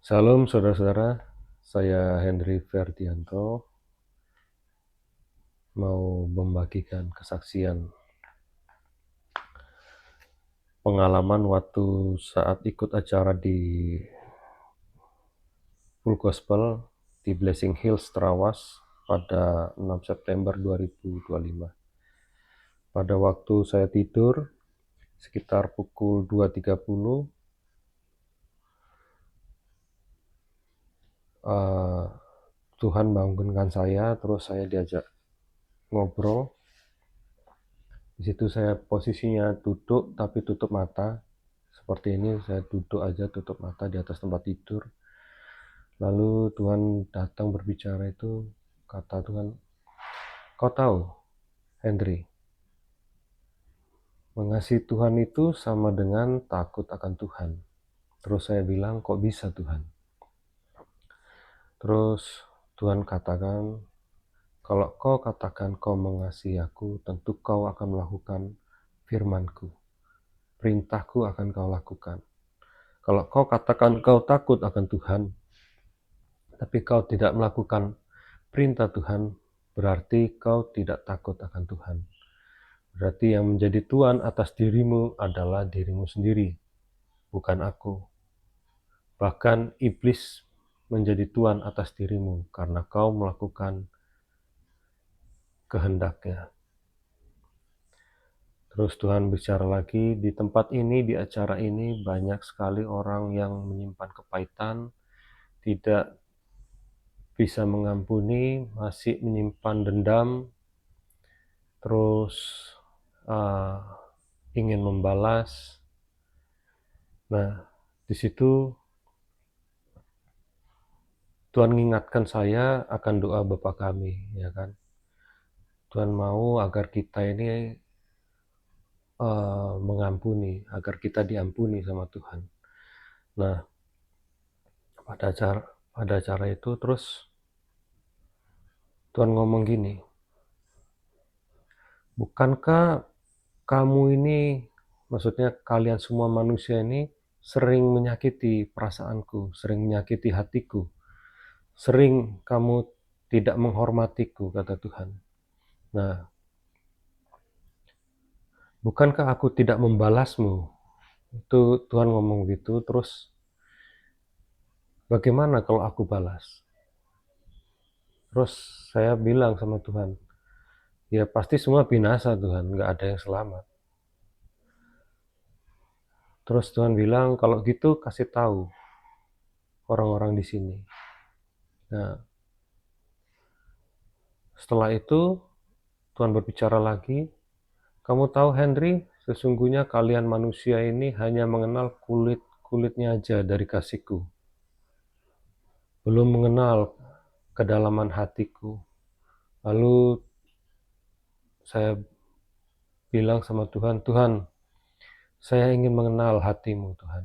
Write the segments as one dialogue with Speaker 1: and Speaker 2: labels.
Speaker 1: Salam saudara-saudara, saya Henry Ferdianto mau membagikan kesaksian pengalaman waktu saat ikut acara di Full Gospel di Blessing Hills, Trawas pada 6 September 2025. Pada waktu saya tidur sekitar pukul 2.30, Tuhan bangunkan saya, terus saya diajak ngobrol. Di situ saya posisinya duduk tapi tutup mata. Seperti ini, saya duduk aja tutup mata di atas tempat tidur. Lalu Tuhan datang berbicara itu, kata Tuhan, "Kau tahu, Henry, mengasihi Tuhan itu sama dengan takut akan Tuhan." Terus saya bilang, "Kok bisa Tuhan?" Terus Tuhan katakan, "Kalau kau katakan kau mengasihi aku, tentu kau akan melakukan firman-Ku. Perintahku akan kau lakukan. Kalau kau katakan kau takut akan Tuhan, tapi kau tidak melakukan perintah Tuhan, berarti kau tidak takut akan Tuhan. Berarti yang menjadi Tuhan atas dirimu adalah dirimu sendiri, bukan aku. Bahkan iblis menjadi Tuhan atas dirimu karena kau melakukan kehendaknya." Terus Tuhan bicara lagi, "Di tempat ini, di acara ini, banyak sekali orang yang menyimpan kepahitan, tidak bisa mengampuni, masih menyimpan dendam, terus ingin membalas." Nah, di situ Tuhan mengingatkan saya akan doa Bapa kami, ya kan? Tuhan mau agar kita ini mengampuni, agar kita diampuni sama Tuhan. Nah, pada acara itu terus Tuhan ngomong gini, "Bukankah kamu ini, maksudnya kalian semua manusia ini, sering menyakiti perasaanku, sering menyakiti hatiku, sering kamu tidak menghormatiku," kata Tuhan. Nah, "Bukankah aku tidak membalasmu?" Itu Tuhan ngomong gitu, terus bagaimana kalau aku balas? Terus saya bilang sama Tuhan, "Ya pasti semua binasa Tuhan, nggak ada yang selamat." Terus Tuhan bilang, "Kalau gitu kasih tahu orang-orang di sini." Nah, setelah itu Tuhan berbicara lagi, "Kamu tahu Henry, sesungguhnya kalian manusia ini hanya mengenal kulit-kulitnya aja dari kasihku. Belum mengenal kedalaman hatiku." Lalu saya bilang sama Tuhan, "Tuhan, saya ingin mengenal hatimu Tuhan."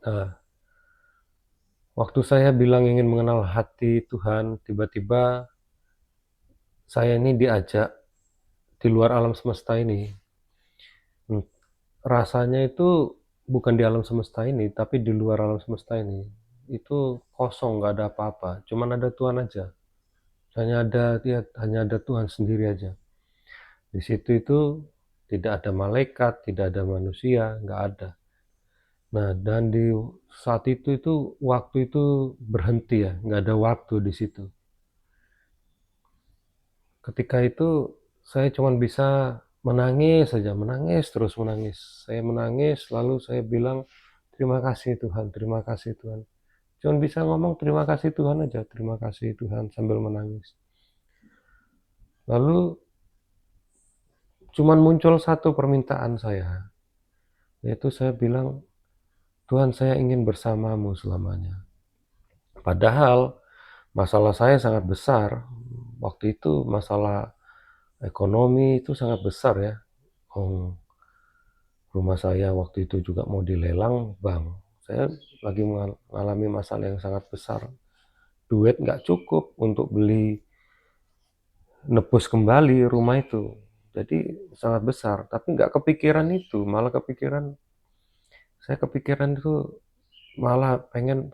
Speaker 1: Nah, waktu saya bilang ingin mengenal hati Tuhan, tiba-tiba saya ini diajak di luar alam semesta ini. Rasanya itu bukan di alam semesta ini, tapi di luar alam semesta ini. Itu kosong, nggak ada apa-apa. Cuman ada Tuhan aja. Hanya ada Tuhan sendiri aja. Di situ itu tidak ada malaikat, tidak ada manusia, nggak ada. Nah, dan di saat itu waktu itu berhenti ya, nggak ada waktu di situ. Ketika itu saya cuma bisa menangis saja, menangis terus menangis. Saya menangis, lalu saya bilang, "Terima kasih Tuhan, terima kasih Tuhan." Cuma bisa ngomong terima kasih Tuhan aja, terima kasih Tuhan sambil menangis. Lalu cuman muncul satu permintaan saya, yaitu saya bilang, "Tuhan, saya ingin bersamamu selamanya." Padahal masalah saya sangat besar. Waktu itu masalah ekonomi itu sangat besar ya. Rumah saya waktu itu juga mau dilelang Bang. Saya lagi mengalami masalah yang sangat besar. Duit nggak cukup untuk beli nebus kembali rumah itu. Jadi sangat besar, tapi nggak kepikiran itu, malah saya kepikiran itu malah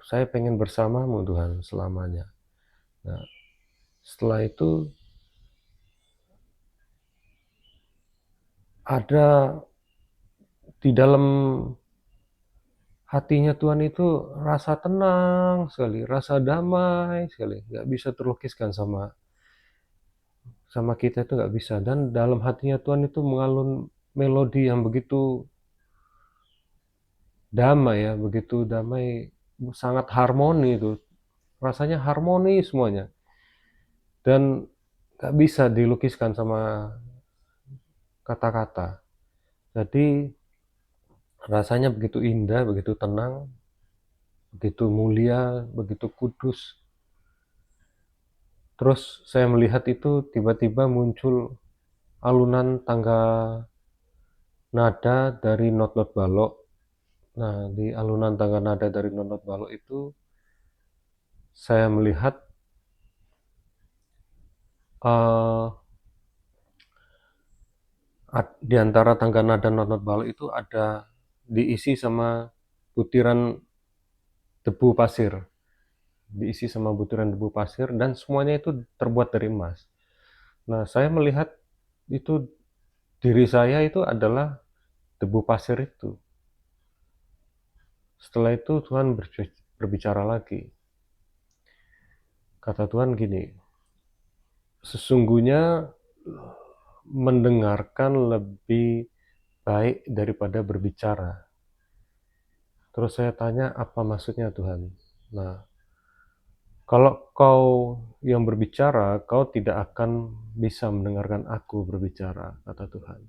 Speaker 1: saya pengen bersamamu Tuhan selamanya. Nah, setelah itu ada di dalam hatinya Tuhan itu rasa tenang sekali, rasa damai sekali, nggak bisa terlukiskan sama kita itu nggak bisa. Dan dalam hatinya Tuhan itu mengalun melodi yang begitu damai ya, begitu damai, sangat harmoni itu, rasanya harmoni semuanya. Dan nggak bisa dilukiskan sama kata-kata. Jadi rasanya begitu indah, begitu tenang, begitu mulia, begitu kudus. Terus saya melihat itu tiba-tiba muncul alunan tangga nada dari not-not balok. Nah, di alunan tangga nada dari not-not balok itu saya melihat uh, di antara tangga nada not-not balok itu ada diisi sama butiran debu pasir, diisi sama butiran debu pasir dan semuanya itu terbuat dari emas. Nah, saya melihat itu diri saya itu adalah debu pasir itu. Setelah itu Tuhan berbicara lagi. Kata Tuhan gini, sesungguhnya mendengarkan lebih baik daripada berbicara. Terus saya tanya, apa maksudnya Tuhan? Nah, kalau kau yang berbicara, kau tidak akan bisa mendengarkan aku berbicara, kata Tuhan.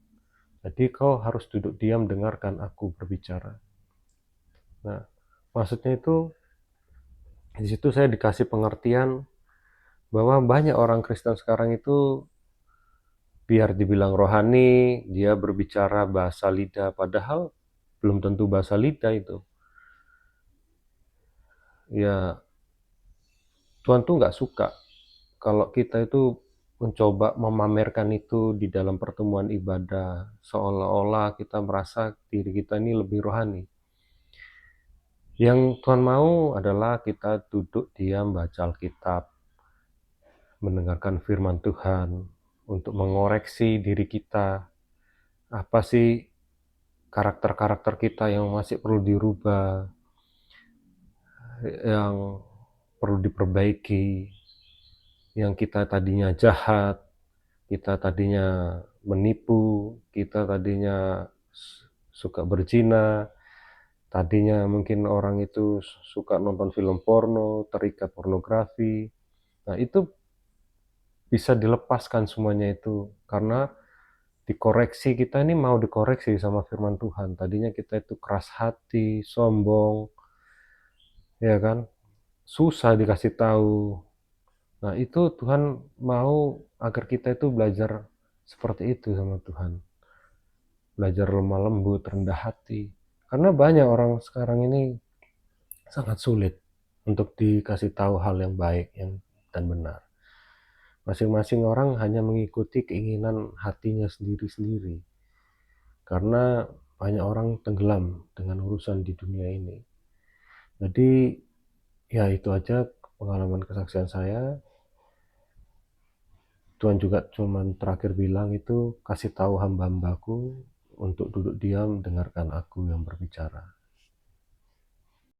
Speaker 1: Jadi kau harus duduk diam dengarkan aku berbicara. Nah, maksudnya itu di situ saya dikasih pengertian bahwa banyak orang Kristen sekarang itu biar dibilang rohani, dia berbicara bahasa lidah, padahal belum tentu bahasa lidah itu. Ya, Tuhan tuh nggak suka kalau kita itu mencoba memamerkan itu di dalam pertemuan ibadah, seolah-olah kita merasa diri kita ini lebih rohani. Yang Tuhan mau adalah kita duduk diam baca Alkitab, mendengarkan firman Tuhan, untuk mengoreksi diri kita. Apa sih karakter-karakter kita yang masih perlu dirubah, yang perlu diperbaiki, yang kita tadinya jahat, kita tadinya menipu, kita tadinya suka berzina, tadinya mungkin orang itu suka nonton film porno, terikat pornografi. Nah, itu bisa dilepaskan semuanya itu karena dikoreksi, kita ini mau dikoreksi sama firman Tuhan. Tadinya kita itu keras hati, sombong, ya kan? Susah dikasih tahu. Nah, itu Tuhan mau agar kita itu belajar seperti itu sama Tuhan. Belajar lemah lembut, rendah hati. Karena banyak orang sekarang ini sangat sulit untuk dikasih tahu hal yang baik dan benar. Masing-masing orang hanya mengikuti keinginan hatinya sendiri-sendiri. Karena banyak orang tenggelam dengan urusan di dunia ini. Jadi, ya itu aja pengalaman kesaksian saya. Tuhan juga cuman terakhir bilang itu, kasih tahu hamba-hambaku untuk duduk diam dengarkan aku yang berbicara.